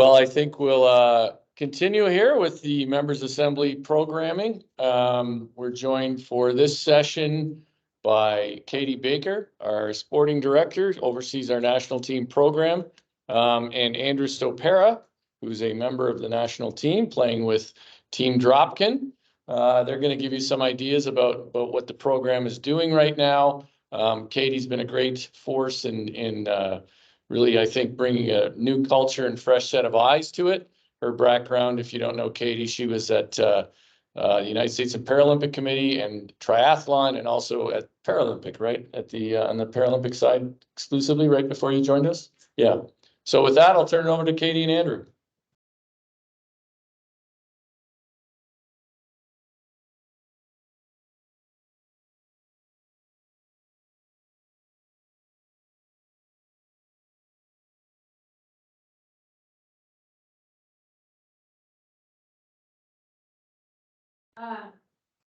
Well, I think we'll continue here with the Members Assembly programming. We're joined for this session by Katie Baker, our sporting director, oversees our national team program, and Andrew Stopera, who's a member of the national team playing with Team Dropkin. They're going to give you some ideas about what the program is doing right now. Katie's been a great force in really, I think, bringing a new culture and fresh set of eyes to it. Her background, if you don't know Katie, she was at the United States and Paralympic Committee and triathlon, and also at Paralympic, right? At the on the Paralympic side exclusively, right before you joined us. Yeah. So with that, I'll turn it over to Katie and Andrew.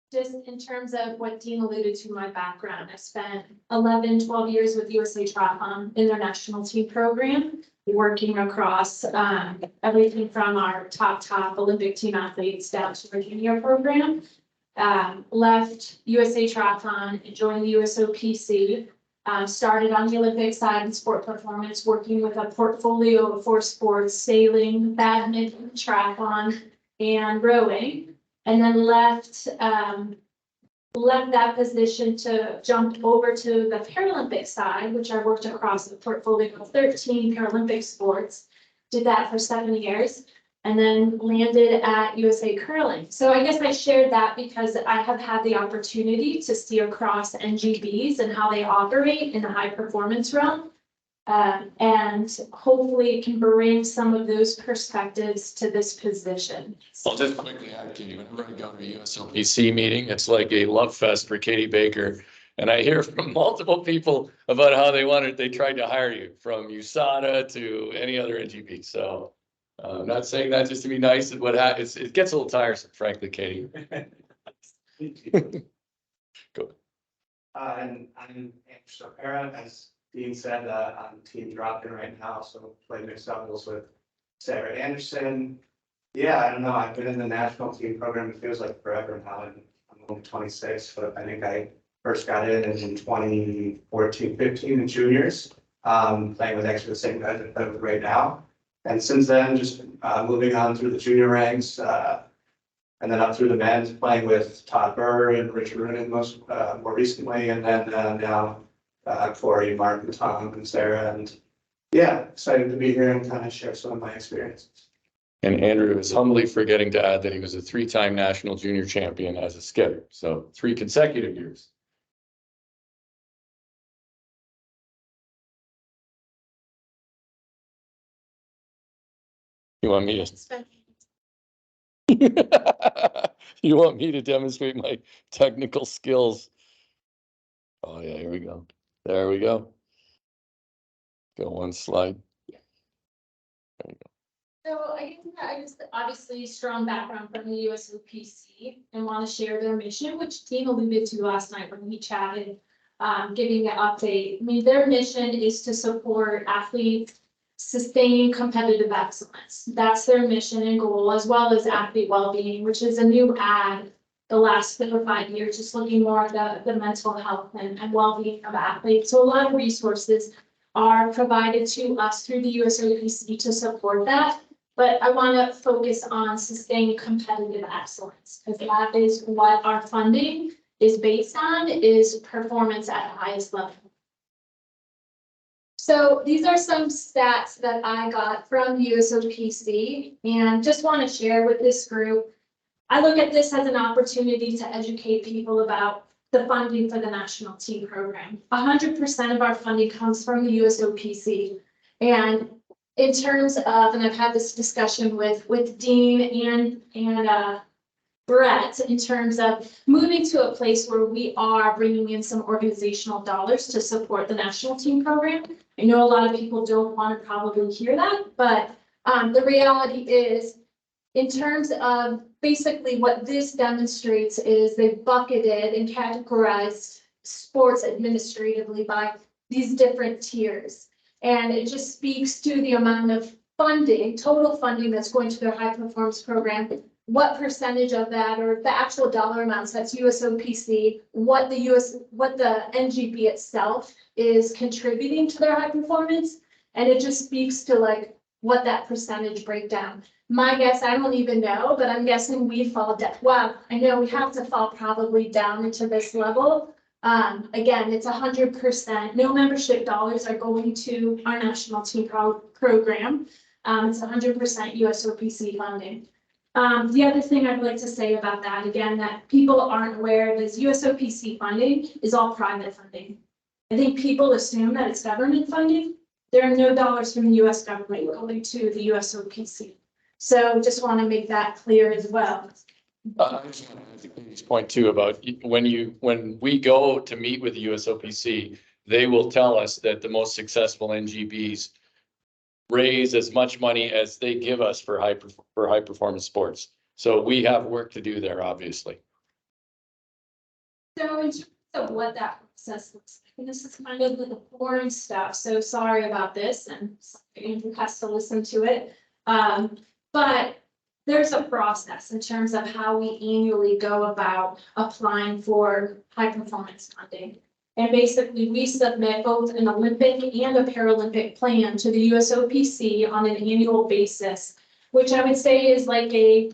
Just in terms of what Dean alluded to, my background, I spent 11, 12 years with USA Triathlon International Team Program, working across everything from our top Olympic team athletes down to our junior program. Left USA Triathlon and joined the USOPC. Started on the Olympic side in sport performance, working with a portfolio of 4 sports: sailing, badminton, triathlon, and rowing. And then left that position to jump over to the Paralympic side, which I worked across a portfolio of 13 Paralympic sports. Did that for 7 years, and then landed at USA Curling. So I guess I shared that because I have had the opportunity to see across NGBs and how they operate in the high performance realm. And hopefully it can bring some of those perspectives to this position. I'll just quickly add, Katie, whenever I go to a USOPC meeting, it's like a love fest for Katie Baker. And I hear from multiple people about how they tried to hire you, from USADA to any other NGB. So I'm not saying that just to be nice, and it gets a little tiresome, frankly, Katie. Go. And I'm Andrew Stopera, as Dean said, I'm Team Dropkin right now, so play mixed doubles with Sarah Anderson. Yeah, I don't know, I've been in the national team program, it feels like forever now, and I'm only 26, but I think I first got in 2014, 15 in juniors, playing with actually the same guys I play with right now. And since then, just moving on through the junior ranks, and then up through the men's, playing with Todd Burr and Richard Roonan more recently, and then now Corey, Mark, and Tom, and Sarah, and yeah, excited to be here and kind of share some of my experiences. And Andrew is humbly forgetting to add that he was a 3-time national junior champion as a skipper, so 3 consecutive years. You want me to? You want me to demonstrate my technical skills? Oh yeah, here we go. There we go. Go one slide. There you go. So I just obviously strong background from the USOPC and want to share their mission, which Dean alluded to last night when we chatted, giving an update. I mean, their mission is to support athletes, sustain competitive excellence. That's their mission and goal, as well as athlete well-being, which is a new ad the last 4 or 5 years, just looking more at the mental health and well-being of athletes. So a lot of resources are provided to us through the USOPC to support that. But I want to focus on sustaining competitive excellence, because that is what our funding is based on, is performance at the highest level. So these are some stats that I got from the USOPC and just want to share with this group. I look at this as an opportunity to educate people about the funding for the national team program. 100% of our funding comes from the USOPC. And in terms of, and I've had this discussion with Dean and Brett, in terms of moving to a place where we are bringing in some organizational dollars to support the national team program. I know a lot of people don't want to probably hear that, but the reality is, in terms of basically what this demonstrates is they've bucketed and categorized sports administratively by these different tiers. And it just speaks to the amount of funding, total funding that's going to their high performance program, what percentage of that or the actual dollar amounts, that's USOPC, what the NGB itself is contributing to their high performance. And it just speaks to like what that percentage breakdown. My guess, I don't even know, but I'm guessing we fall down. Well, I know we have to fall probably down into this level. Again, it's 100%. No membership dollars are going to our national team program. It's 100% USOPC funding. The other thing I'd like to say about that, again, that people aren't aware of is USOPC funding is all private funding. I think people assume that it's government funding. There are no dollars from the US government going to the USOPC. So just want to make that clear as well. I just want to make this point too about when we go to meet with the USOPC, they will tell us that the most successful NGBs raise as much money as they give us for high performance sports. So we have work to do there, obviously. So in terms of what that process looks like, and this is kind of the boring stuff, so sorry about this, and Andrew has to listen to it. But there's a process in terms of how we annually go about applying for high performance funding. And basically we submit both an Olympic and a Paralympic plan to the USOPC on an annual basis, which I would say is like a,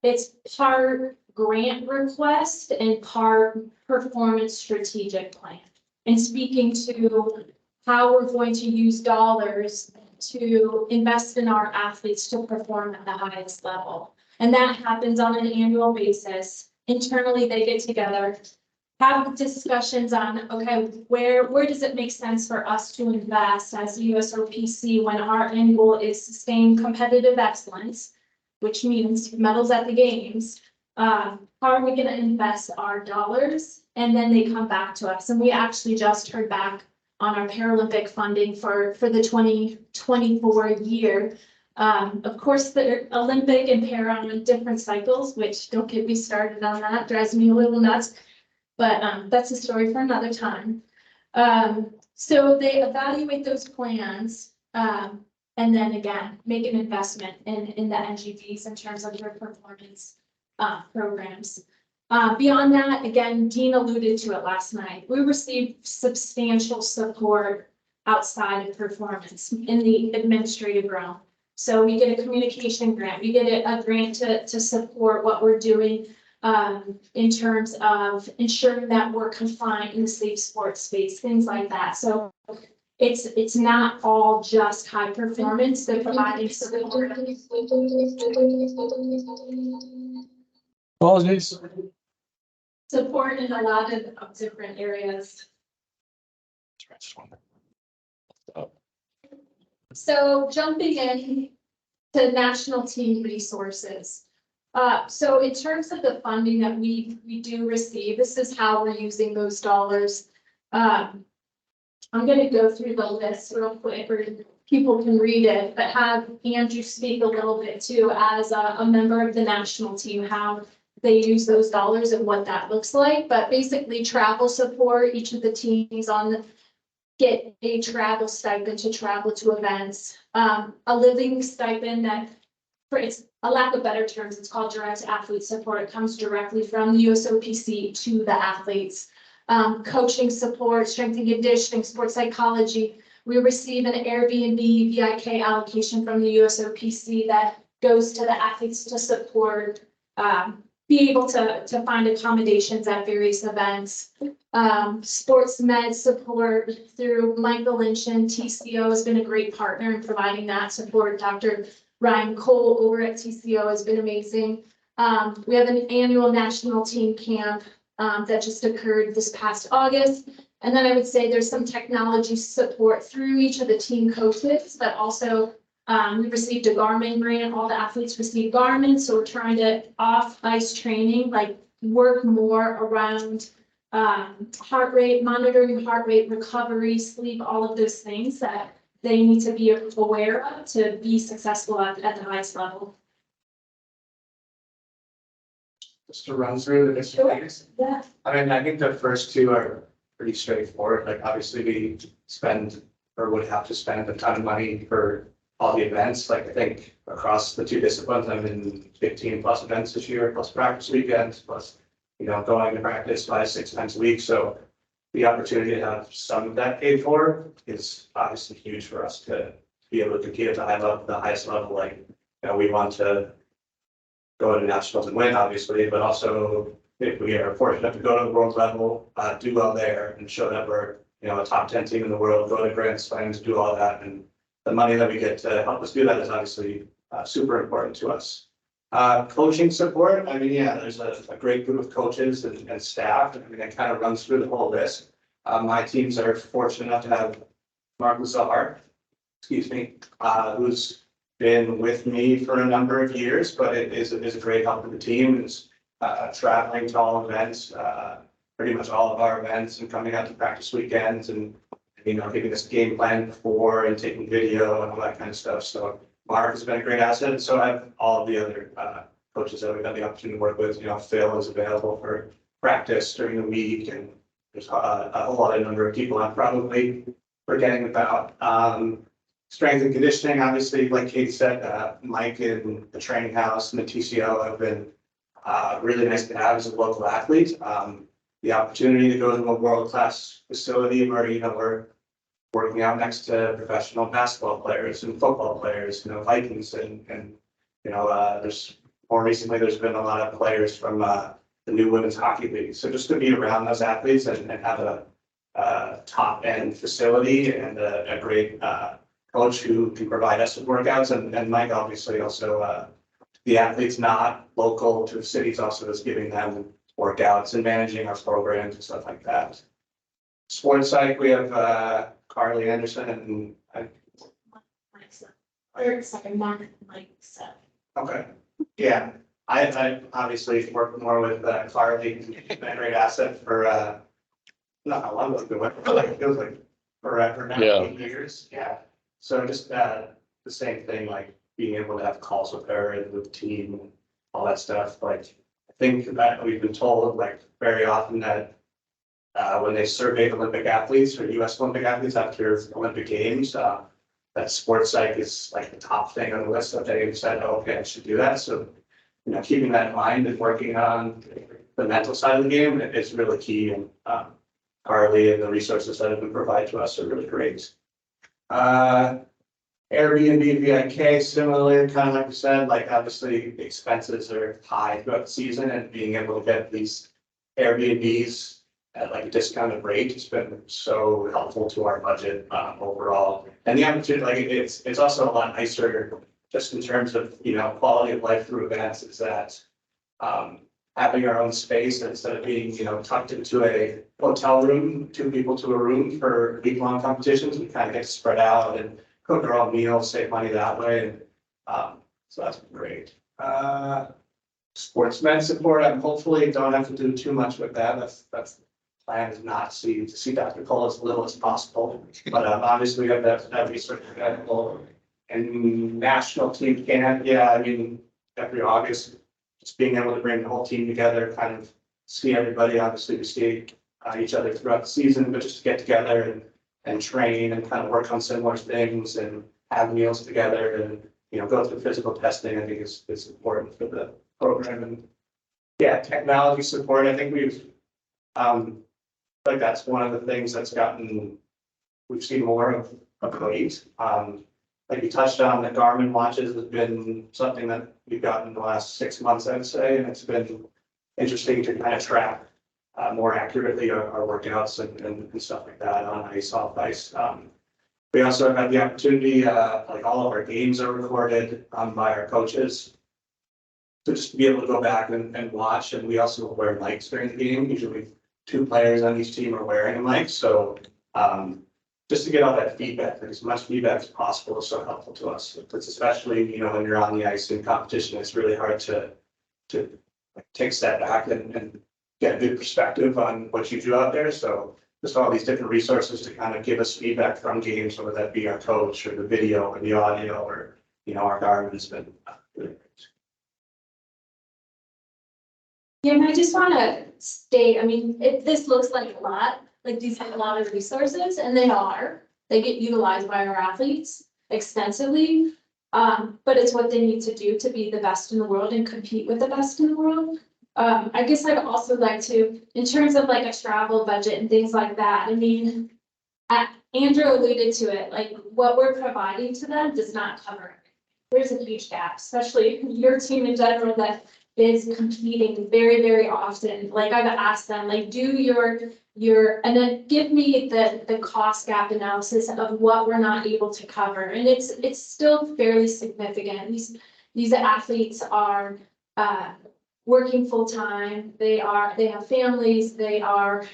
it's part grant request and part performance strategic plan. And speaking to how we're going to use dollars to invest in our athletes to perform at the highest level. And that happens on an annual basis. Internally, they get together, have discussions on, okay, where does it make sense for us to invest as USOPC when our end goal is sustained competitive excellence, which means medals at the games. How are we going to invest our dollars? And then they come back to us. And we actually just heard back on our Paralympic funding for the 2024 year. Of course, the Olympic and Para on different cycles, which don't get me started on that, drives me a little nuts, but that's a story for another time. So they evaluate those plans and then again, make an investment in the NGBs in terms of their performance programs. Beyond that, again, Dean alluded to it last night. We received substantial support outside of performance in the administrative realm. So we get a communication grant, we get a grant to support what we're doing in terms of ensuring that we're compliant in the safe sports space, things like that. So it's not all just high performance, they're providing support. Apologies. Support in a lot of different areas. So jumping in to national team resources. So in terms of the funding that we do receive, this is how we're using those dollars. I'm going to go through the list real quick where people can read it, but have Andrew speak a little bit too as a member of the national team, how they use those dollars and what that looks like. But basically travel support, each of the teams get a travel stipend to travel to events, a living stipend that, for it's a lack of better terms, it's called direct athlete support. It comes directly from the USOPC to the athletes. Coaching support, strength and conditioning, sports psychology. We receive an Airbnb VIK allocation from the USOPC that goes to the athletes to support, be able to find accommodations at various events. Sports med support through Michael Lynch and TCO has been a great partner in providing that support. Dr. Ryan Cole over at TCO has been amazing. We have an annual national team camp that just occurred this past August. And then I would say there's some technology support through each of the team coaches, but also we received a Garmin grant. All the athletes receive Garmin. So we're trying to off-ice training, like work more around heart rate, monitoring heart rate, recovery, sleep, all of those things that they need to be aware of to be successful at the highest level. Just to run through the different things. Yeah. I mean, I think the first two are pretty straightforward. Like obviously we spend or would have to spend a ton of money for all the events. Like I think across the two disciplines, I'm in 15 plus events this year, plus practice weekends, plus, going to practice 5-6 times a week. So the opportunity to have some of that paid for is obviously huge for us to be able to compete at the highest level. Like, we want to go to nationals and win, obviously, but also if we are fortunate to go to the world level, do well there and show that we're, a top 10 team in the world, go to Grand Slams, do all that. And the money that we get to help us do that is obviously super important to us. Coaching support, I mean, yeah, there's a great group of coaches and staff. I mean, it kind of runs through the whole list. My teams are fortunate enough to have Mark Lazar, who's been with me for a number of years, but it is a great help to the team. Is traveling to all events, pretty much all of our events, and coming out to practice weekends, and giving us a game plan before and taking video and all that kind of stuff. So Mark has been a great asset, and so have all of the other coaches that we've had the opportunity to work with. Phil is available for practice during the week, and there's a whole lot of number of people I'm probably forgetting about. Strength and conditioning, obviously, like Kate said, Mike in the training house and the TCO have been really nice to have as a local athlete. The opportunity to go to a world-class facility where, we're working out next to professional basketball players and football players, Vikings, and there's more recently, there's been a lot of players from the new women's hockey league. So just to be around those athletes and have a top-end facility and a great coach who can provide us with workouts, and Mike obviously also the athletes not local to the cities also is giving them workouts and managing our programs and stuff like that. Sports psych, we have Carly Anderson and Mike said. Okay, yeah, I obviously work more with Carly, been a great asset for not how long we've been working, but like it feels like forever now, Yeah. 8 years, yeah. So just the same thing, like being able to have calls with her and with the team and all that stuff. Like I think that we've been told like very often that when they surveyed Olympic athletes or US Olympic athletes after Olympic Games, that sports psych is like the top thing on the list that they've said, oh, okay, I should do that. So, keeping that in mind and working on the mental side of the game is really key. And Carly and the resources that have been provided to us are really great. Airbnb, VIK, similarly, kind of like we said, like obviously the expenses are high throughout the season, and being able to get these Airbnbs at like a discounted rate has been so helpful to our budget overall. And the opportunity, like it's also a lot nicer just in terms of, quality of life through events, is that having our own space instead of being, tucked into a hotel room, 2 people to a room for week-long competitions, we kind of get to spread out and cook our own meals, save money that way. And so that's been great. Sportsmen support, I hopefully don't have to do too much with that. That's the plan, is not to see Dr. Cole as little as possible. But obviously we have that research available. And national team camp, yeah, I mean, every August, just being able to bring the whole team together, kind of see everybody. Obviously we see each other throughout the season, but just to get together and train and kind of work on similar things and have meals together and, go through physical testing, I think is important for the program. And yeah, technology support, I think we've, like that's one of the things that's we've seen more of late. Like you touched on, the Garmin watches has been something that we've gotten in the last 6 months, I'd say, and it's been interesting to kind of track more accurately our workouts and stuff like that on ice, off ice. We also have had the opportunity, like all of our games are recorded by our coaches. So just to be able to go back and watch, and we also wear mics during the game. Usually 2 players on each team are wearing a mic. So just to get all that feedback, as much feedback as possible is so helpful to us. It's especially, when you're on the ice in competition, it's really hard to take a step back and get a good perspective on what you do out there. So just all these different resources to kind of give us feedback from games, whether that be our coach or the video or the audio or, our Garmin has been really great. Yeah, and I just want to state, I mean, this looks like a lot, like these have a lot of resources, and they get utilized by our athletes. extensively. But it's what they need to do to be the best in the world and compete with the best in the world. I guess I'd also like to, in terms of like a travel budget and things like that, I mean, Andrew alluded to it, like what we're providing to them does not cover it. There's a huge gap, especially your team in general that is competing very, very often. Like I've asked them, like, do your, and then give me the cost gap analysis of what we're not able to cover. And it's still fairly significant. These athletes are, working full-time, they have families, they are,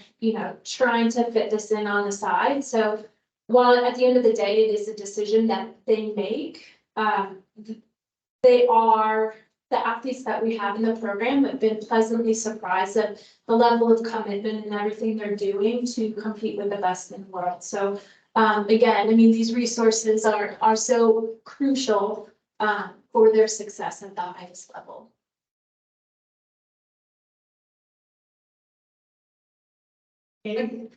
trying to fit this in on the side. So while at the end of the day, it is a decision that they make, the athletes that we have in the program have been pleasantly surprised at the level of commitment and everything they're doing to compete with the best in the world. So again, I mean, these resources are so crucial for their success at the highest level.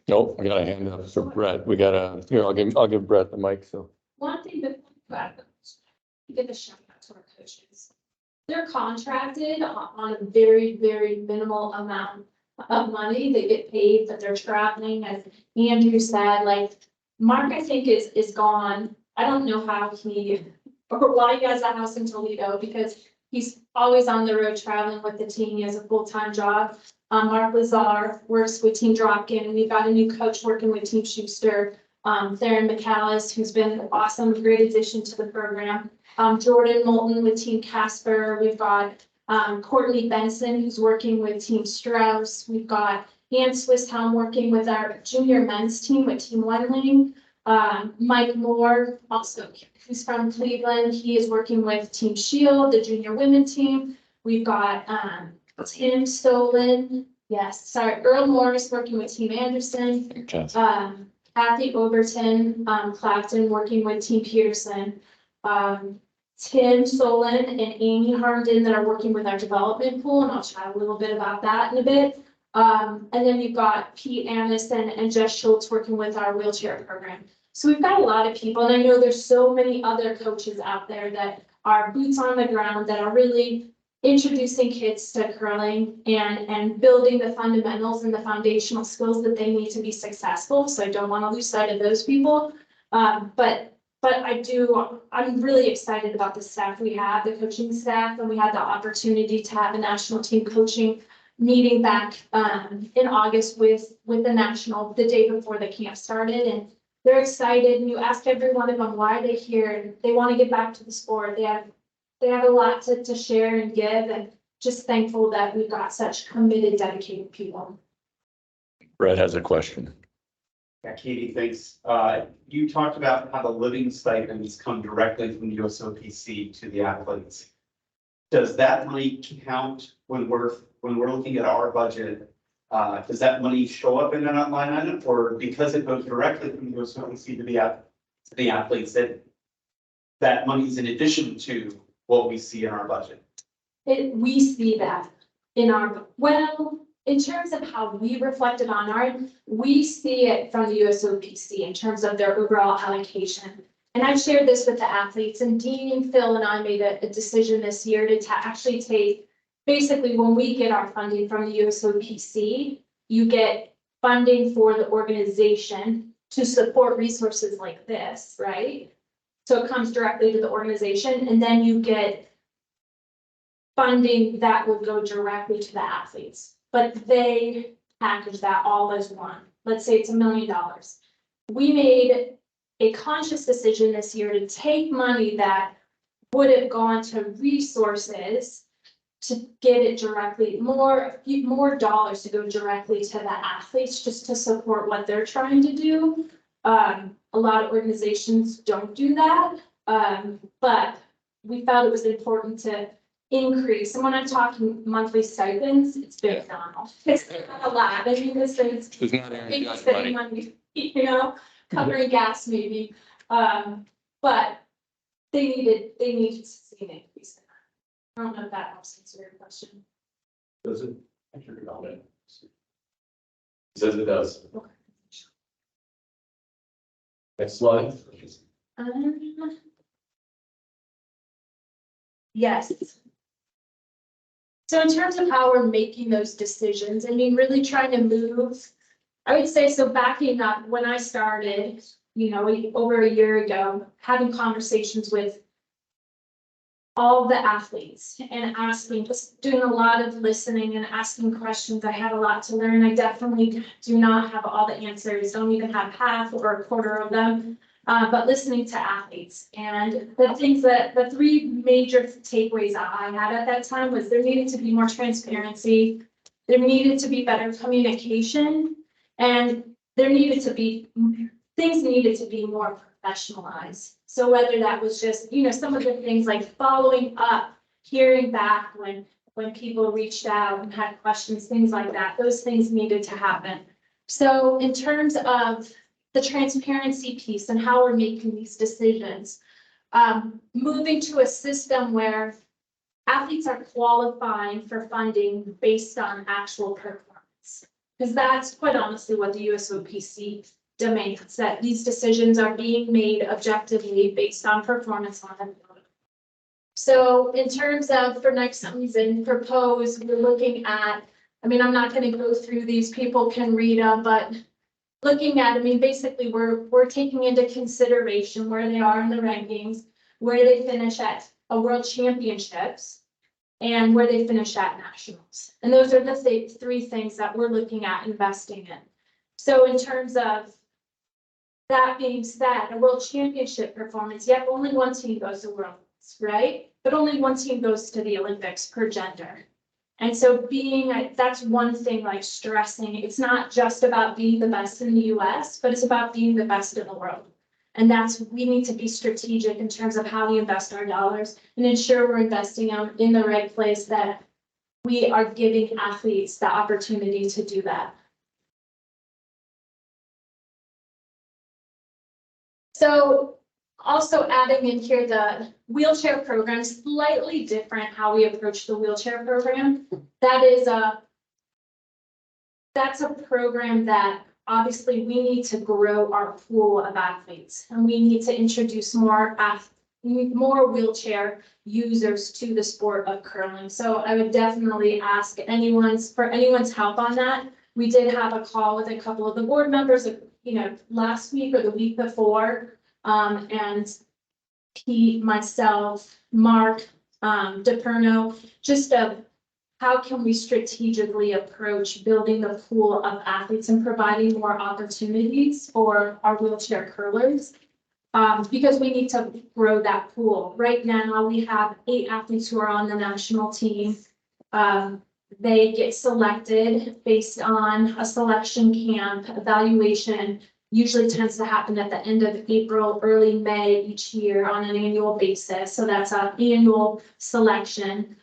Nope, I got a hand up for Brett. Here, I'll give Brett the mic, so. One thing that give a shout out to our coaches. They're contracted on a very, very minimal amount of money. They get paid, but they're traveling, as Andrew said, like Mark, I think is gone. I don't know how or why he has a house in Toledo, because he's always on the road traveling with the team. He has a full-time job. Mark Lazar works with Team Dropkin. We've got a new coach working with Team Schuster. Theron McAllis, who's been awesome, great addition to the program. Jordan Moulton with Team Casper. We've got Courtney Benson, who's working with Team Strauss. We've got Ann Swisshelm working with our junior men's team with Team Wendling. Mike Moore, also who's from Cleveland. He is working with Team Shield, the junior women team. We've got Tim Stolen. Yes, sorry, Earl Morris working with Team Anderson. Kathy Overton, Clapton working with Team Peterson. Tim Solon and Amy Harden that are working with our development pool, and I'll chat a little bit about that in a bit. And then we've got Pete Anderson and Jess Schultz working with our wheelchair program. So we've got a lot of people, and I know there's so many other coaches out there that are boots on the ground that are really introducing kids to curling and building the fundamentals and the foundational skills that they need to be successful. So I don't want to lose sight of those people. But I'm really excited about the staff we have, the coaching staff, and we had the opportunity to have a national team coaching meeting back in August with the day before the camp started, and they're excited. And you ask every one of them why they're here, and they want to get back to the sport. They have a lot to share and give, and just thankful that we've got such committed, dedicated people. Brett has a question. Yeah, Katie, thanks. You talked about how the living stipends come directly from the USOPC to the athletes. Does that money count when we're looking at our budget? Does that money show up in that line item, or because it goes directly from the USOPC to the athletes, that money is in addition to what we see in our budget? We see that in in terms of how we reflected on we see it from the USOPC in terms of their overall allocation. And I've shared this with the athletes, and Dean, Phil, and I made a decision this year to actually take, basically when we get our funding from the USOPC, you get funding for the organization to support resources like this, right? So it comes directly to the organization, and then you get funding that will go directly to the athletes. But they package that all as one. Let's say it's $1 million. We made a conscious decision this year to take money that would have gone to resources to get it directly, more dollars to go directly to the athletes, just to support what they're trying to do. A lot of organizations don't do that, but we felt it was important to increase. And when I'm talking monthly stipends, it's very nominal. It's not a lot. I mean, this is money, covering gas maybe. But they needed to see an increase in that. I don't know if that helps answer your question. Does it? Says it does. Okay. Next slide. Yes. So in terms of how we're making those decisions, I mean, really trying to move, I would say, so backing up, when I started, over a year ago, having conversations with all the athletes and asking, just doing a lot of listening and asking questions. I had a lot to learn. I definitely do not have all the answers, don't even have half or a quarter of them. But listening to athletes, and the three major takeaways that I had at that time was there needed to be more transparency, there needed to be better communication, and things needed to be more professionalized. So whether that was just, some of the things like following up, hearing back when people reached out and had questions, things like that, those things needed to happen. So in terms of the transparency piece and how we're making these decisions, moving to a system where athletes are qualifying for funding based on actual performance. Because that's quite honestly what the USOPC demands, that these decisions are being made objectively based on performance on the field. So in terms of for next season proposed, we're looking at, I'm not going to go through these, people can read them, but looking at, basically we're taking into consideration where they are in the rankings, where they finish at a world championships, and where they finish at nationals. And those are the three things that we're looking at investing in. So in terms of that being said, a world championship performance, yet only one team goes to worlds, right? But only one team goes to the Olympics per gender. And so that's one thing, like stressing, it's not just about being the best in the US, but it's about being the best in the world. And we need to be strategic in terms of how we invest our dollars and ensure we're investing them in the right place, that we are giving athletes the opportunity to do that. So also adding in here the wheelchair program, slightly different how we approach the wheelchair program. That's a program that obviously we need to grow our pool of athletes, and we need to introduce more wheelchair users to the sport of curling. So I would definitely ask for anyone's help on that. We did have a call with a couple of the board members, last week or the week before, and Pete, myself, Mark, DePerno, just how can we strategically approach building the pool of athletes and providing more opportunities for our wheelchair curlers, because we need to grow that pool. Right now, we have 8 athletes who are on the national team. They get selected based on a selection camp evaluation. Usually tends to happen at the end of April, early May each year on an annual basis. So that's an annual selection.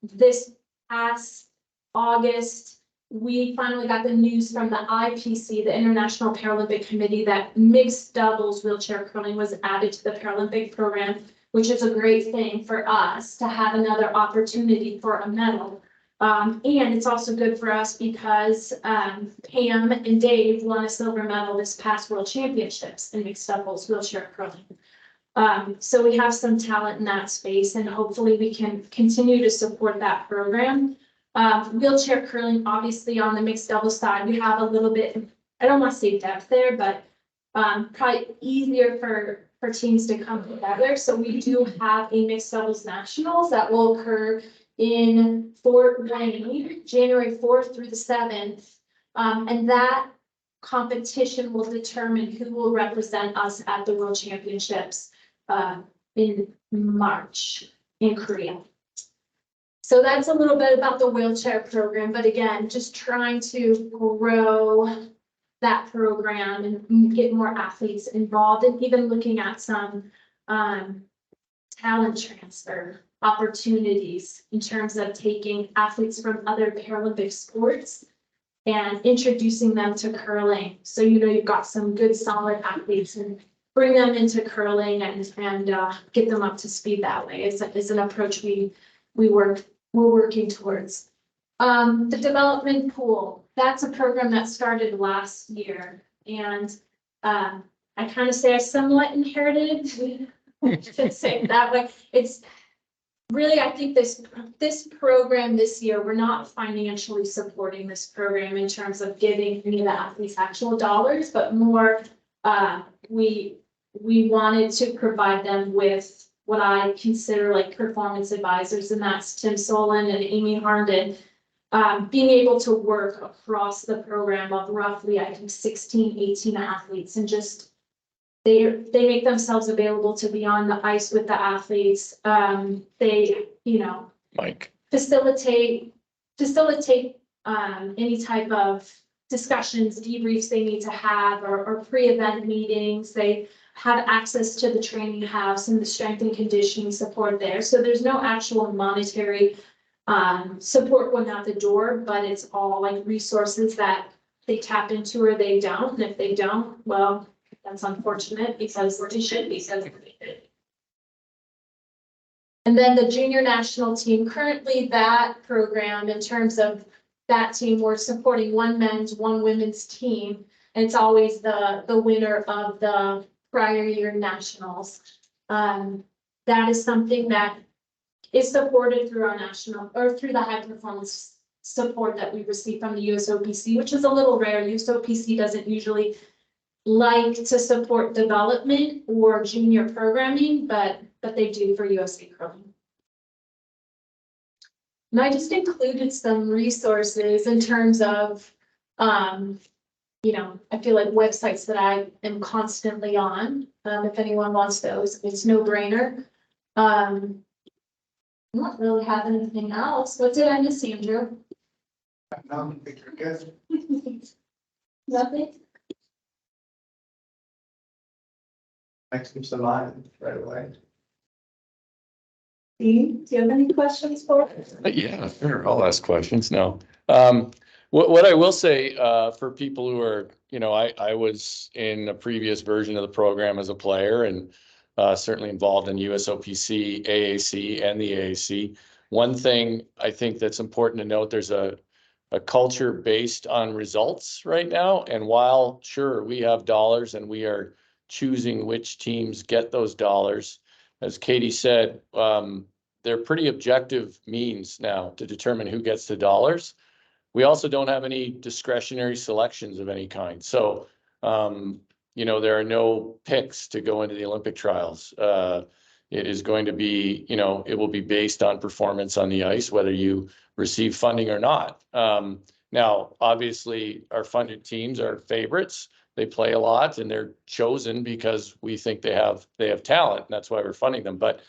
This past August, we finally got the news from the IPC, the International Paralympic Committee, that mixed doubles wheelchair curling was added to the Paralympic program, which is a great thing for us to have another opportunity for a medal. And it's also good for us because Pam and Dave won a silver medal this past World Championships in mixed doubles wheelchair curling. So we have some talent in that space, and hopefully we can continue to support that program. Wheelchair curling, obviously on the mixed double side, we have a little bit, I don't want to say depth there, but probably easier for teams to come together. So we do have a mixed doubles nationals that will occur in Fort Wayne, January 4th through the 7th. And that competition will determine who will represent us at the World Championships in March in Korea. So that's a little bit about the wheelchair program, but again, just trying to grow that program and get more athletes involved, and even looking at some talent transfer opportunities in terms of taking athletes from other Paralympic sports and introducing them to curling. So, you've got some good solid athletes, and bring them into curling and get them up to speed that way. Is an approach we're working towards. The development pool, that's a program that started last year, and I kind of say I somewhat inherited, to say it that way. It's really, I think this program this year, we're not financially supporting this program in terms of giving any of the athletes actual dollars, but more, we wanted to provide them with what I consider like performance advisors, and that's Tim Solon and Amy Harnden. Being able to work across the program of roughly, I think, 16, 18 athletes, and just they make themselves available to be on the ice with the athletes. They, Mike. facilitate any type of discussions, debriefs they need to have, or pre-event meetings. They have access to the training house and the strength and conditioning support there. So there's no actual monetary support going out the door, but it's all like resources that they tap into or they don't. And if they don't, well, that's unfortunate because they should be. And then the junior national team, currently that program, in terms of that team, we're supporting one men's, one women's team. And it's always the winner of the prior year nationals. That is something that is supported through our national, or through the high performance support that we receive from the USOPC, which is a little rare. USOPC doesn't usually like to support development or junior programming, but they do for USA Curling. And I just included some resources in terms of, I feel like websites that I am constantly on. If anyone wants those, it's no brainer. I don't really have anything else. What did I miss, Andrew? No, I think you're good. Nothing? Next comes to mind right away. Dean, do you have any questions for us? Yeah, sure. I'll ask questions now. What I will say, for people who are, I was in a previous version of the program as a player, and certainly involved in USOPC, AAC, and the AAC. One thing I think that's important to note, there's a culture based on results right now. And while sure, we have dollars and we are choosing which teams get those dollars, as Katie said, they're pretty objective means now to determine who gets the dollars. We also don't have any discretionary selections of any kind. So, there are no picks to go into the Olympic trials. It is going to be, it will be based on performance on the ice, whether you receive funding or not. Now, obviously, our funded teams are favorites. They play a lot and they're chosen because we think they have talent, and that's why we're funding them. But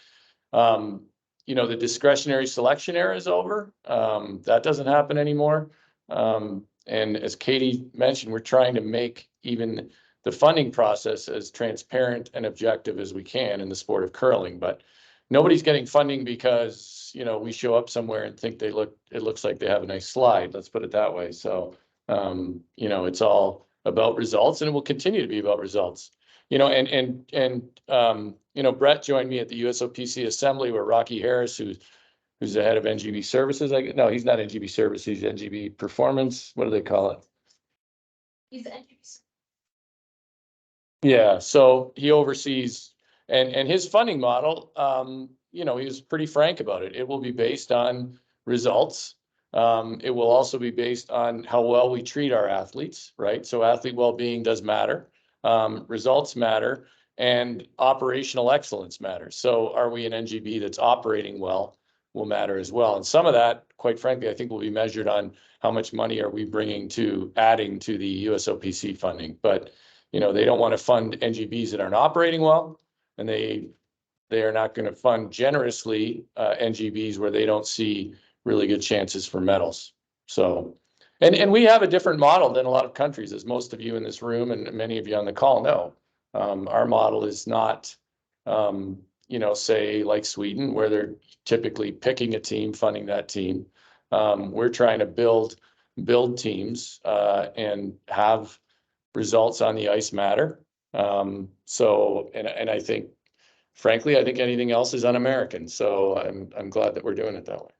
the discretionary selection era is over. That doesn't happen anymore. And as Katie mentioned, we're trying to make even the funding process as transparent and objective as we can in the sport of curling. But nobody's getting funding because, we show up somewhere and think it looks like they have a nice slide. Let's put it that way. So, it's all about results, and it will continue to be about results. Brett joined me at the USOPC assembly where Rocky Harris, who's the head of NGB services. No, he's not NGB services, he's NGB performance. What do they call it? He's the entries. Yeah, so he oversees, and his funding model, he was pretty frank about it. It will be based on results. It will also be based on how well we treat our athletes, right? So athlete well-being does matter. Results matter, and operational excellence matters. So are we an NGB that's operating well will matter as well. And some of that, quite frankly, I think will be measured on how much money are we adding to the USOPC funding. But, they don't want to fund NGBs that aren't operating well, and they are not going to fund generously NGBs where they don't see really good chances for medals. So, and we have a different model than a lot of countries, as most of you in this room and many of you on the call know. Our model is not, say like Sweden, where they're typically picking a team, funding that team. We're trying to build teams and have results on the ice matter. So, and I think, frankly, I think anything else is un-American. So I'm glad that we're doing it that way.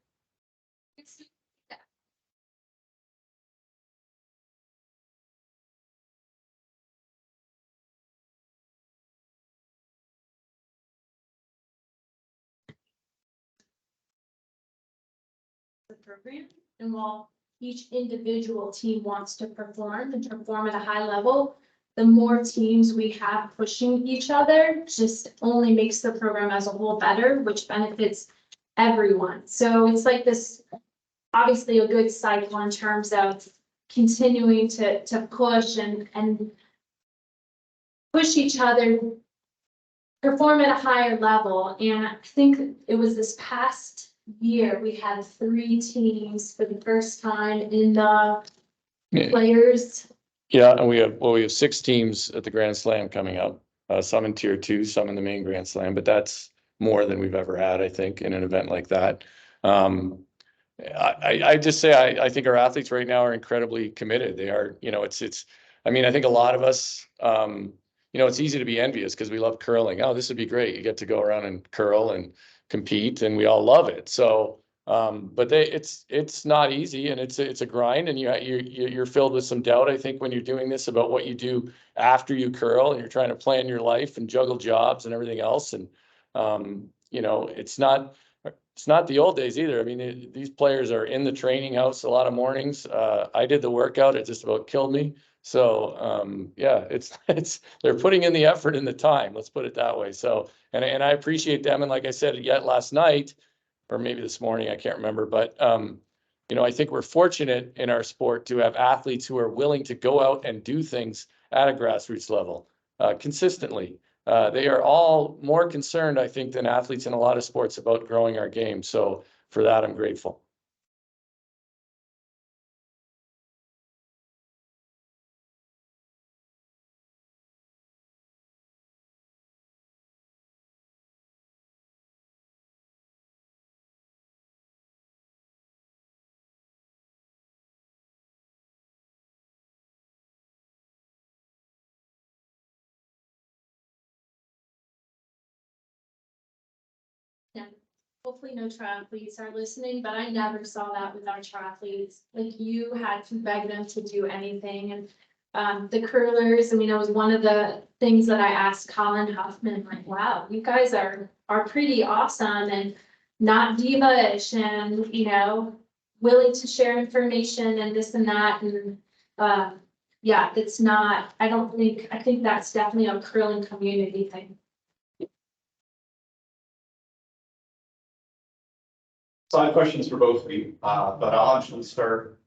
program. And while each individual team wants to perform and perform at a high level, the more teams we have pushing each other just only makes the program as a whole better, which benefits everyone. So it's like this, obviously a good cycle in terms of continuing to push and push each other, perform at a higher level. And I think it was this past year, we had 3 teams for the first time in the Yeah. players. Yeah, and we have 6 teams at the Grand Slam coming up. Some in tier 2, some in the main Grand Slam, but that's more than we've ever had, I think, in an event like that. I just say I think our athletes right now are incredibly committed. They are, I mean, I think a lot of us, it's easy to be envious because we love curling. Oh, this would be great. You get to go around and curl and compete, and we all love it. So, but it's not easy, and it's a grind, and you're filled with some doubt, I think, when you're doing this about what you do after you curl, and you're trying to plan your life and juggle jobs and everything else. And, it's not the old days either. I mean, these players are in the training house a lot of mornings. I did the workout. It just about killed me. So, yeah, they're putting in the effort and the time, let's put it that way. So, and I appreciate them. And like I said, yet last night, or maybe this morning, I can't remember, but, I think we're fortunate in our sport to have athletes who are willing to go out and do things at a grassroots level, consistently. They are all more concerned, I think, than athletes in a lot of sports about growing our game. So for that, I'm grateful. Hopefully no triathletes are listening, but I never saw that with our triathletes. Like, you had to beg them to do anything. And the curlers, I mean, it was one of the things that I asked Colin Huffman, like, wow, you guys are pretty awesome and not diva-ish and, willing to share information and this and that. And yeah, it's not, I think that's definitely a curling community thing. So I have questions for both of you, but I'll actually start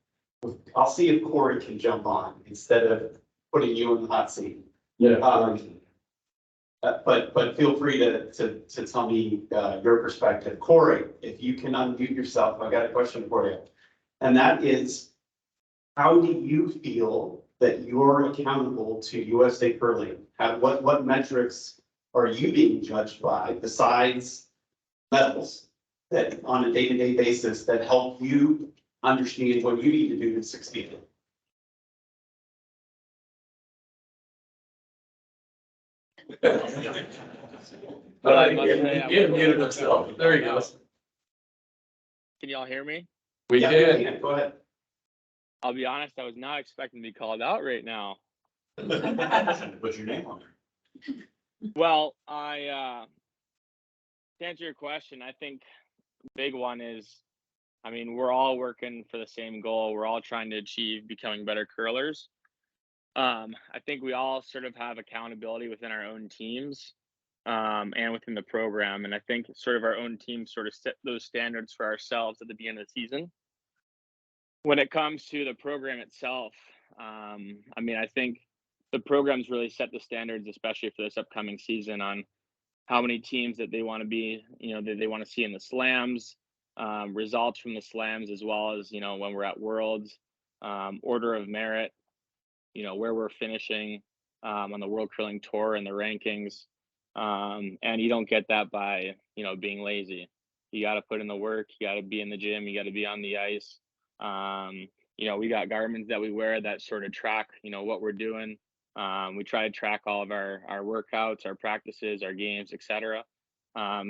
with, I'll see if Corey can jump on instead of putting you in the hot seat. Yeah. But feel free to tell me your perspective. Corey, if you can unmute yourself, I've got a question for you. And that is, how do you feel that you're accountable to USA Curling? What metrics are you being judged by besides medals that on a day-to-day basis that help you understand what you need to do to succeed? He muted himself. There he goes. Can y'all hear me? We Yeah, can. go ahead. I'll be honest, I was not expecting to be called out right now. What's your name on there? Well, to answer your question, I think the big one is, I mean, we're all working for the same goal. We're all trying to achieve becoming better curlers. I think we all sort of have accountability within our own teams, and within the program. And I think sort of our own teams sort of set those standards for ourselves at the beginning of the season. When it comes to the program itself, I mean, I think the program's really set the standards, especially for this upcoming season, on how many teams that they want to be, that they want to see in the slams, results from the slams, as well as, when we're at Worlds, order of merit, where we're finishing on the World Curling Tour and the rankings. And you don't get that by, being lazy. You got to put in the work. You got to be in the gym. You got to be on the ice. We got garments that we wear that sort of track, what we're doing. We try to track all of our workouts, our practices, our games, etc.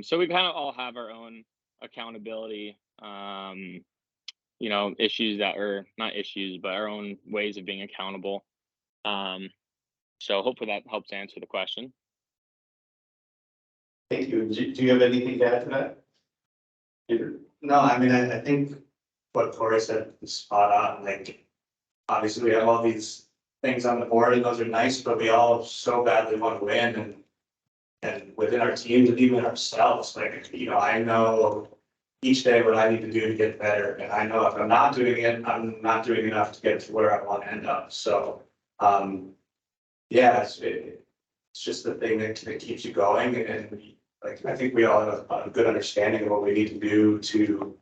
So we kind of all have our own accountability, issues that are not issues, but our own ways of being accountable. So hopefully that helps answer the question. Thank you. Do you have anything to add to that, Andrew? No, I mean, I think what Corey said is spot on, like, obviously we have all these things on the board and those are nice, but we all so badly want to win and within our teams and even ourselves, like, you know, I know each day what I need to do to get better, and I know if I'm not doing it, I'm not doing enough to get to where I want to end up, so, yeah, it's just the thing that keeps you going, and like, I think we all have a good understanding of what we need to do to,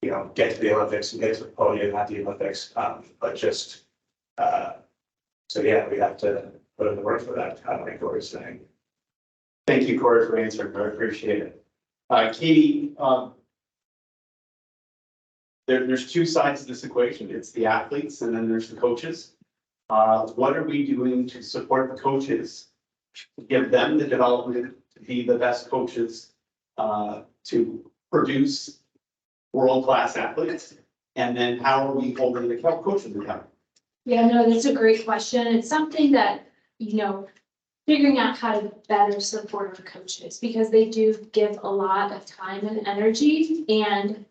you know, get to the Olympics and get to the podium at the Olympics, but just, so yeah, we have to put in the work for that, kind of like what we're saying. Thank you, Corey, for answering. I appreciate it. Katie, there's two sides to this equation. It's the athletes and then there's the coaches. What are we doing to support the coaches, to give them the development to be the best coaches, to produce world-class athletes? And then how are we holding the coaches accountable? Yeah, no, that's a great question. It's something that, you know, figuring out how to better support our coaches because they do give a lot of time and energy and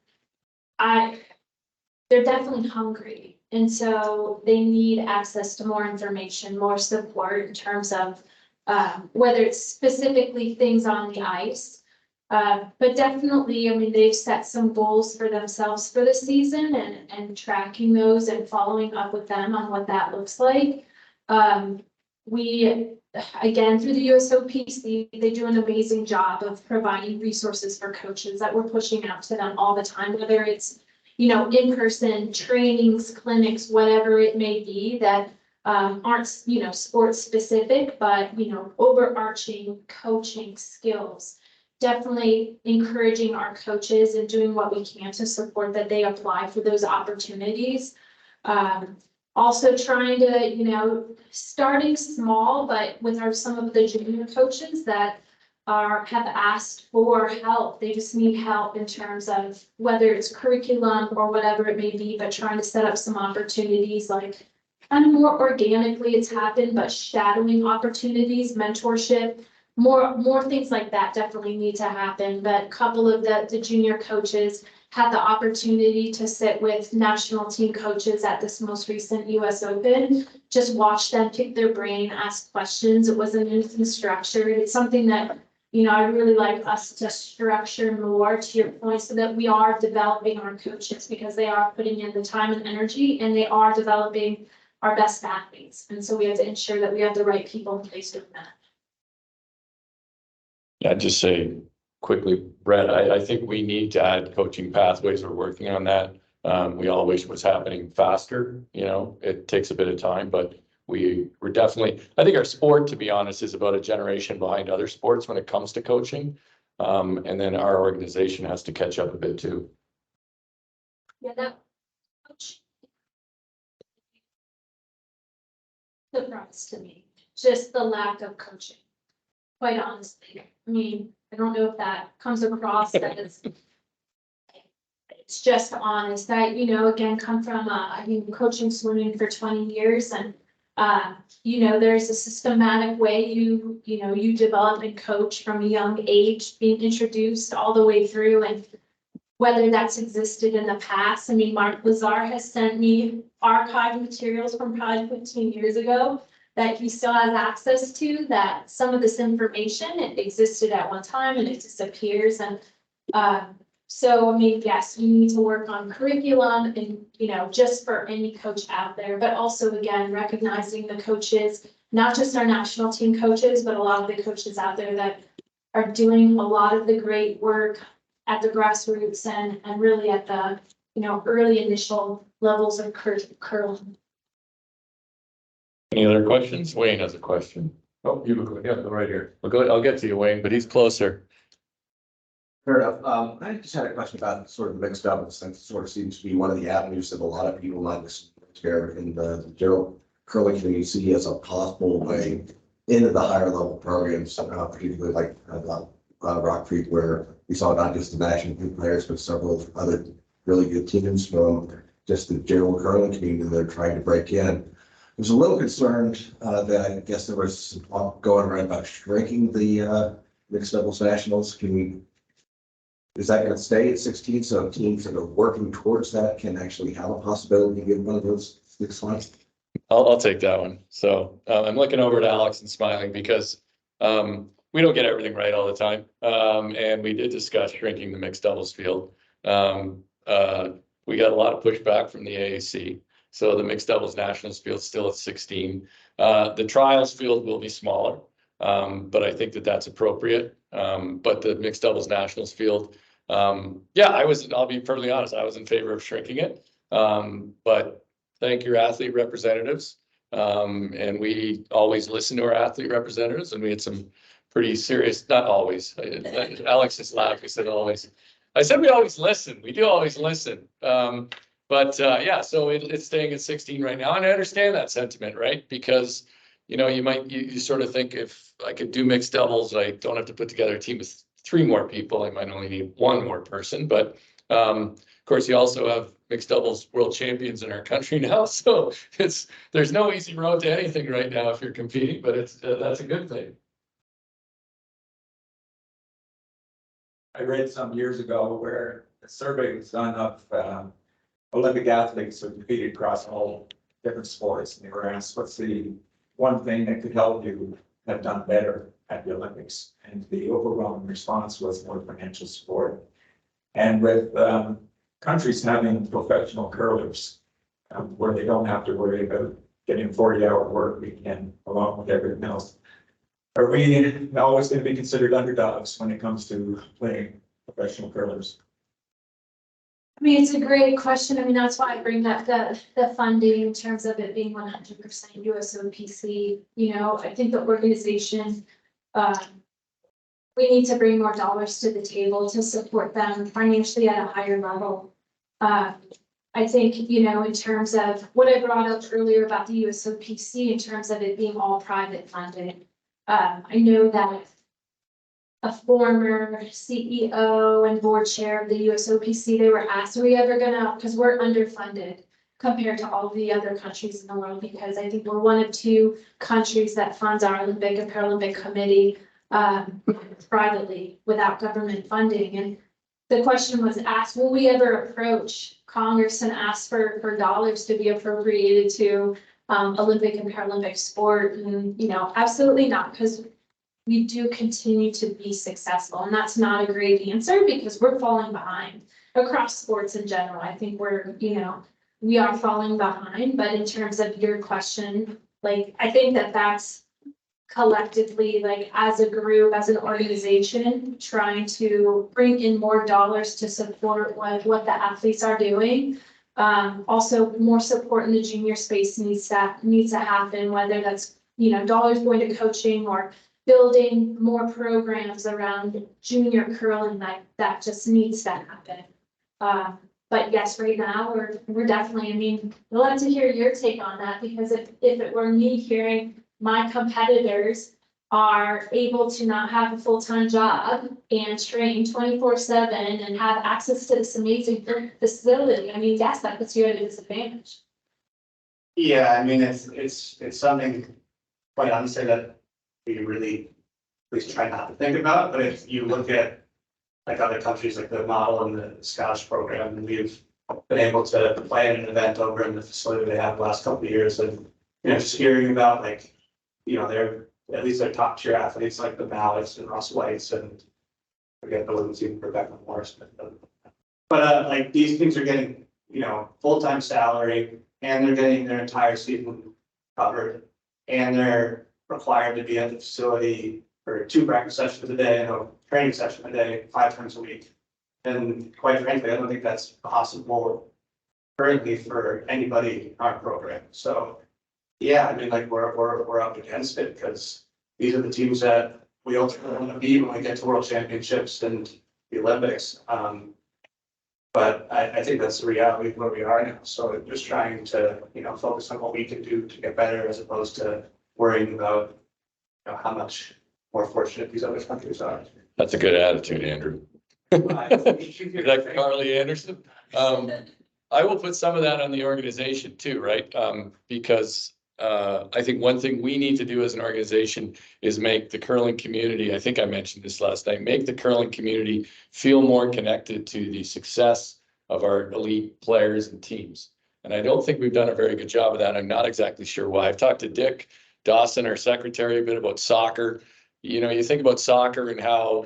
they're definitely hungry. And so they need access to more information, more support in terms of whether it's specifically things on the ice. But definitely, I mean, they've set some goals for themselves for the season and tracking those and following up with them on what that looks like. We, again, through the USOPC, they do an amazing job of providing resources for coaches that we're pushing out to them all the time, whether it's, you know, in-person trainings, clinics, whatever it may be that aren't, you know, sports specific, but, you know, overarching coaching skills. Definitely encouraging our coaches and doing what we can to support that they apply for those opportunities. Also trying to, you know, starting small, but with some of the junior coaches that have asked for help. They just need help in terms of whether it's curriculum or whatever it may be, but trying to set up some opportunities like kind of more organically it's happened, but shadowing opportunities, mentorship, more things like that definitely need to happen. But a couple of the junior coaches had the opportunity to sit with national team coaches at this most recent US Open, just watch them pick their brain, ask questions. It wasn't anything structured. It's something that, you know, I'd really like us to structure more, to your point, so that we are developing our coaches because they are putting in the time and energy and they are developing our best athletes. And so we have to ensure that we have the right people in place doing that. Yeah, just say quickly, Brett, I think we need to add coaching pathways. We're working on that. We all wish it was happening faster. You know, it takes a bit of time, but we're definitely, I think our sport, to be honest, is about a generation behind other sports when it comes to coaching. And then our organization has to catch up a bit too. Yeah, that coach surprise to me, just the lack of coaching, quite honestly. I mean, I don't know if that comes across as it's just honest. I, you know, again, come from, I've been coaching swimming for 20 years and, you know, there's a systematic way you develop and coach from a young age, being introduced all the way through, and whether that's existed in the past. I mean, Mark Lazar has sent me archived materials from probably 15 years ago that he still has access to, that some of this information, it existed at one time and it disappears. And so, I mean, yes, we need to work on curriculum and, you know, just for any coach out there, but also again, recognizing the coaches, not just our national team coaches, but a lot of the coaches out there that are doing a lot of the great work at the grassroots and really at the, you know, early initial levels of curling. Any other questions? Wayne has a question. Oh, you go, yeah, go right here. I'll get to you, Wayne, but he's closer. Fair enough. I just had a question about sort of mixed doubles, since it sort of seems to be one of the avenues that a lot of people might listen to in the general curling community see as a possible way into the higher level programs, particularly like Rock Creek, where we saw not just the national team players, but several other really good teams from just the general curling community that are trying to break in. I was a little concerned that I guess there was some talk going around about shrinking the mixed doubles nationals. Can we is that gonna stay at 16? So teams that are working towards that can actually have a possibility to get one of those 6 slots? I'll take that one. So I'm looking over at Alex and smiling because we don't get everything right all the time. And we did discuss shrinking the mixed doubles field. We got a lot of pushback from the AAC. So the mixed doubles nationals field still at 16. The trials field will be smaller, but I think that that's appropriate. But the mixed doubles nationals field, yeah, I'll be perfectly honest, I was in favor of shrinking it. But thank your athlete representatives. And we always listen to our athlete representatives, and we had some pretty serious, not always. Alex just laughed, he said always. I said we always listen, we do always listen. But yeah, so it's staying at 16 right now, and I understand that sentiment, right? Because, you know, you sort of think if I could do mixed doubles, I don't have to put together a team with 3 more people, I might only need 1 more person, but of course, you also have mixed doubles world champions in our country now, so there's no easy road to anything right now if you're competing, but that's a good thing. I read some years ago where a survey was done of Olympic athletes who competed across all different sports, and they were asked, what's the one thing that could help you have done better at the Olympics? And the overwhelming response was more financial support. And with countries having professional curlers, where they don't have to worry about getting 40-hour work weekend along with everything else, are we always going to be considered underdogs when it comes to playing professional curlers? I mean, it's a great question. I mean, that's why I bring up the funding in terms of it being 100% USOPC. You know, I think the organization, we need to bring more dollars to the table to support them financially at a higher level. I think, you know, in terms of what I brought up earlier about the USOPC, in terms of it being all private funded. I know that a former CEO and board chair of the USOPC, they were asked, are we ever gonna, because we're underfunded compared to all the other countries in the world, because I think we're one of 2 countries that funds our Olympic and Paralympic committee privately without government funding. And the question was asked, will we ever approach Congress and ask for dollars to be appropriated to Olympic and Paralympic sport? And, you know, absolutely not, because we do continue to be successful. And that's not a great answer because we're falling behind across sports in general. I think we're, you know, we are falling behind, but in terms of your question, like, I think that that's collectively, like, as a group, as an organization, trying to bring in more dollars to support what the athletes are doing. Also more support in the junior space needs to happen, whether that's, you know, dollars going to coaching or building more programs around junior curling, that just needs to happen. But yes, right now, we're definitely, I mean, I'd love to hear your take on that, because if it were me hearing my competitors are able to not have a full-time job and train 24/7 and have access to this amazing facility, I mean, yes, that puts you at a disadvantage. Yeah, I mean, it's something, quite honestly, that we really at least try not to think about, but if you look at like other countries, like the model and the Scottish program, and we've been able to plan an event over in the facility they have the last couple of years, and, you know, just hearing about, like, you know, they're at least their top tier athletes like the Mallets and Ross Whites and forget the women's team, Rebecca Morris. But like these things are getting, you know, full-time salary, and they're getting their entire season covered, and they're required to be at the facility for 2 practice sessions a day and a training session a day, 5 times a week. And quite frankly, I don't think that's possible currently for anybody in our program. So yeah, I mean, like we're up against it because these are the teams that we ultimately want to beat when we get to World Championships and the Olympics. But I think that's the reality of where we are now. So just trying to, you know, focus on what we can do to get better, as opposed to worrying about, you know, how much more fortunate these other countries are. That's a good attitude, Andrew. Is that Carly Anderson? I will put some of that on the organization too, right? Because I think one thing we need to do as an organization is make the curling community, I think I mentioned this last night, make the curling community feel more connected to the success of our elite players and teams. And I don't think we've done a very good job of that. I'm not exactly sure why. I've talked to Dick Dawson, our secretary, a bit about soccer. You know, you think about soccer and how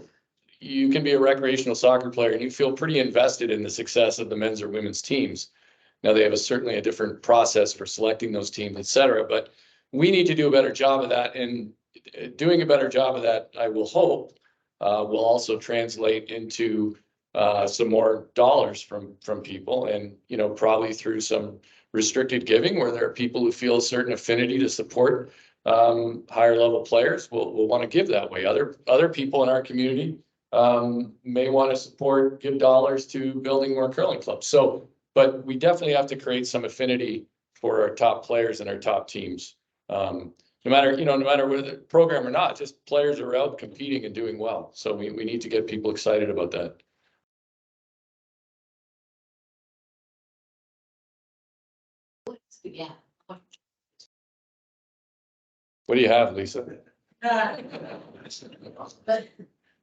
you can be a recreational soccer player and you feel pretty invested in the success of the men's or women's teams. Now they have certainly a different process for selecting those teams, et cetera, but we need to do a better job of that. And doing a better job of that, I will hope, will also translate into some more dollars from people, and you know, probably through some restricted giving where there are people who feel a certain affinity to support higher level players will want to give that way. Other people in our community may want to give dollars to building more curling clubs. So, but we definitely have to create some affinity for our top players and our top teams. No matter whether the program or not, just players are out competing and doing well. So we need to get people excited about that. Yeah. What do you have, Lisa? But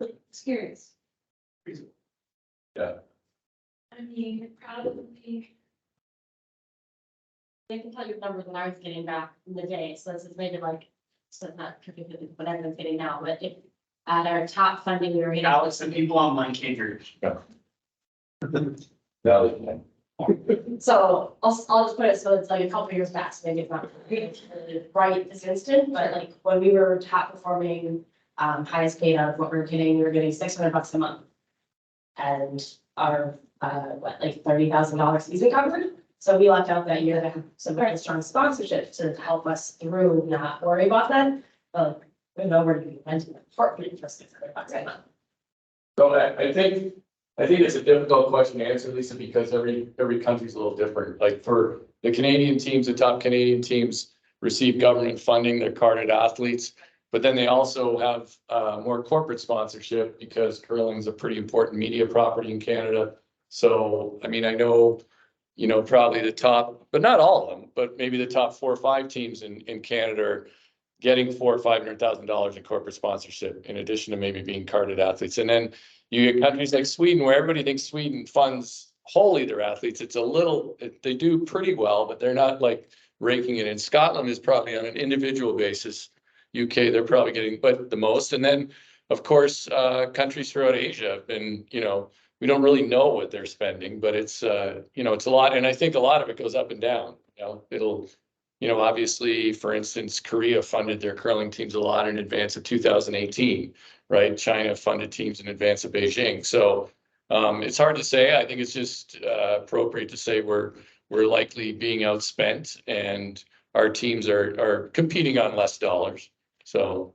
it's curious. Yeah. I mean, probably, I can tell you the numbers when I was getting back in the day, so this is maybe like, so not particularly what everyone's getting now, but if at our top funding, we were getting. Alex, and people online can't hear you. So I'll just put it, so it's like a couple years back, so maybe it's not right this instant, but like when we were top performing, highest paid out of what we were getting $600 a month. And our, like $30,000 season covered. So we lucked out that year to have some very strong sponsorship to help us through, not worry about that. But we know where to be renting an apartment for $600 a month. So I think it's a difficult question to answer, Lisa, because every country's a little different. Like for the Canadian teams, the top Canadian teams receive government funding, they're carded athletes, but then they also have more corporate sponsorship because curling is a pretty important media property in Canada. So, I mean, I know, you know, probably the top, but not all of them, but maybe the top 4 or 5 teams in Canada are getting $400,000 or $500,000 in corporate sponsorship, in addition to maybe being carded athletes. And then you get countries like Sweden, where everybody thinks Sweden funds wholly their athletes. It's a little, they do pretty well, but they're not like raking it in. Scotland is probably on an individual basis. UK, they're probably getting but the most. And then, of course, countries throughout Asia have been, you know, we don't really know what they're spending, but it's, you know, it's a lot. And I think a lot of it goes up and down. You know, it'll, you know, obviously, for instance, Korea funded their curling teams a lot in advance of 2018, right? China funded teams in advance of Beijing. So it's hard to say. I think it's just appropriate to say we're likely being outspent and our teams are competing on less dollars. So.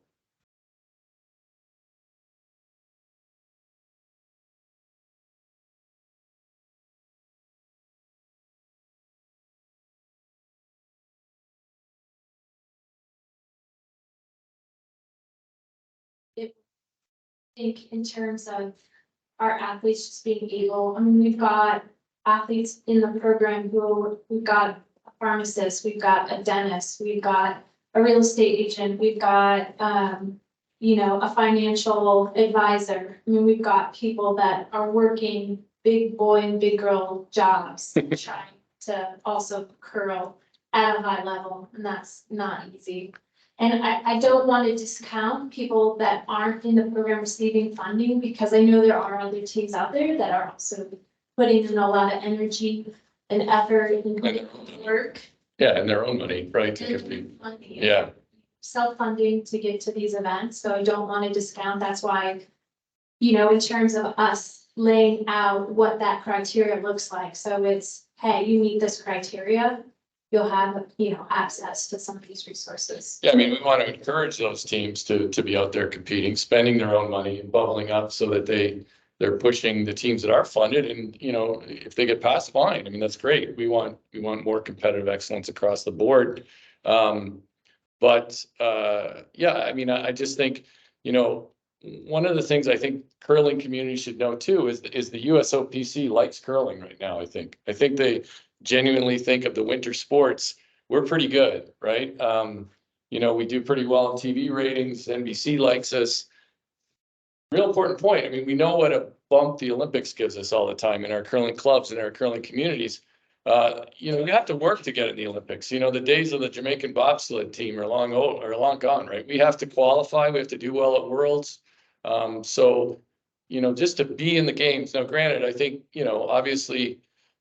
think in terms of our athletes just being able, I mean, we've got athletes in the program who, we've got a pharmacist, we've got a dentist, we've got a real estate agent, we've got, you know, a financial advisor. I mean, we've got people that are working big boy and big girl jobs, trying to also curl at a high level, and that's not easy. And I don't want to discount people that aren't in the program receiving funding, because I know there are other teams out there that are also putting in a lot of energy and effort and work. Yeah, and their own money, right? And money. Yeah. Self-funding to get to these events, so I don't want to discount. That's why, you know, in terms of us laying out what that criteria looks like. So it's, hey, you meet this criteria, you'll have, you know, access to some of these resources. Yeah, I mean, we want to encourage those teams to be out there competing, spending their own money and bubbling up so that they're pushing the teams that are funded. And, you know, if they get past, fine. I mean, that's great. We want more competitive excellence across the board. Yeah, I mean, I just think, you know, one of the things I think curling community should know too is the USOPC likes curling right now. I think they genuinely think of the winter sports we're pretty good, right? You know, we do pretty well in TV ratings. NBC likes us. Real important point. I mean, we know what a bump the Olympics gives us all the time in our curling clubs and our curling communities. You know, you have to work to get in the Olympics. You know, the days of the Jamaican bobsled team are long gone, right? We have to qualify. We have to do well at Worlds. So, you know, just to be in the games. Now, granted, I think, you know, obviously,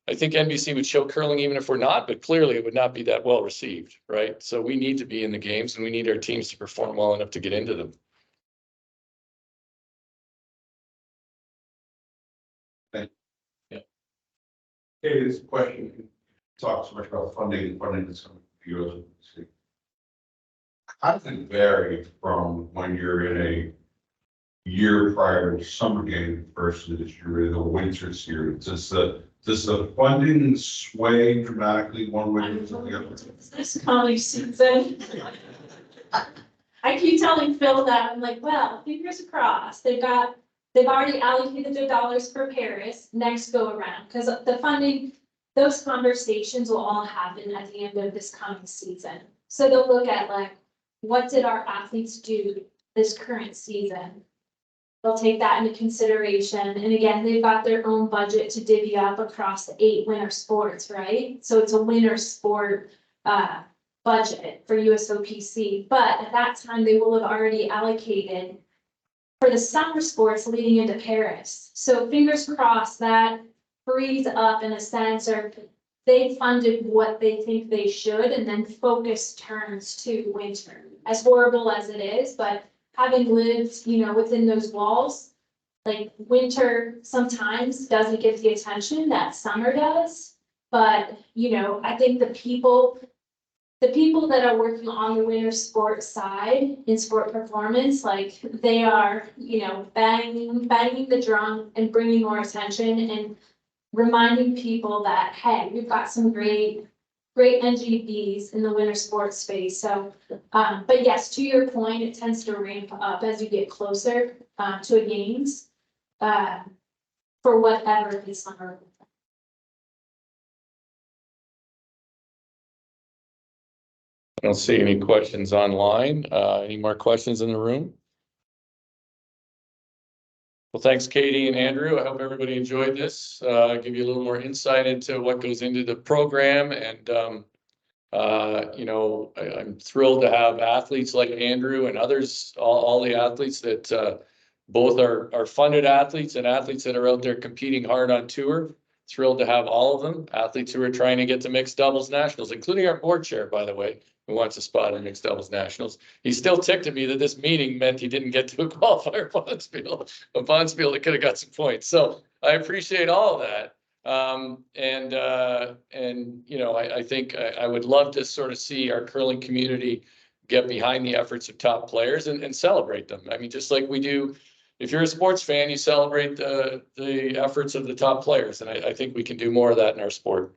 I think NBC would show curling even if we're not, but clearly it would not be that well received, right? So we need to be in the games and we need our teams to perform well enough to get into them. Hey, this question, you talk so much about funding that's coming to you. How does it vary from when you're in a year prior to summer game versus you're in the winter series? Does the funding sway dramatically one way or the other? This coming season. I keep telling Phil that, I'm like, well, fingers crossed, they've already allocated their dollars for Paris next go around, because the funding, those conversations will all happen at the end of this coming season. So they'll look at like, what did our athletes do this current season? They'll take that into consideration. And again, they've got their own budget to divvy up across the 8 winter sports, right? So it's a winter sport budget for USOPC. But at that time, they will have already allocated for the summer sports leading into Paris. So fingers crossed that frees up in a sense, or they funded what they think they should, and then focus turns to winter. As horrible as it is, but having lived, you know, within those walls, like winter sometimes doesn't get the attention that summer does. But, you know, I think the people that are working on the winter sport side in sport performance, like they are, you know, banging the drum and bringing more attention and reminding people that, hey, we've got some great NGBs in the winter sports space. So, but yes, to your point, it tends to ramp up as you get closer to a games for whatever the summer. I don't see any questions online. Any more questions in the room? Well, thanks, Katie and Andrew. I hope everybody enjoyed this. Give you a little more insight into what goes into the program. And, you know, I'm thrilled to have athletes like Andrew and others, all the athletes that both are funded athletes and athletes that are out there competing hard on tour. Thrilled to have all of them, athletes who are trying to get to mixed doubles nationals, including our board chair, by the way, who wants a spot in mixed doubles nationals. He's still ticked at me that this meeting meant he didn't get to a qualifier Bonspiel, that could have got some points. So I appreciate all of that. And you know, I think I would love to sort of see our curling community get behind the efforts of top players and celebrate them. I mean, just like we do. If you're a sports fan, you celebrate the efforts of the top players, and I think we can do more of that in our sport.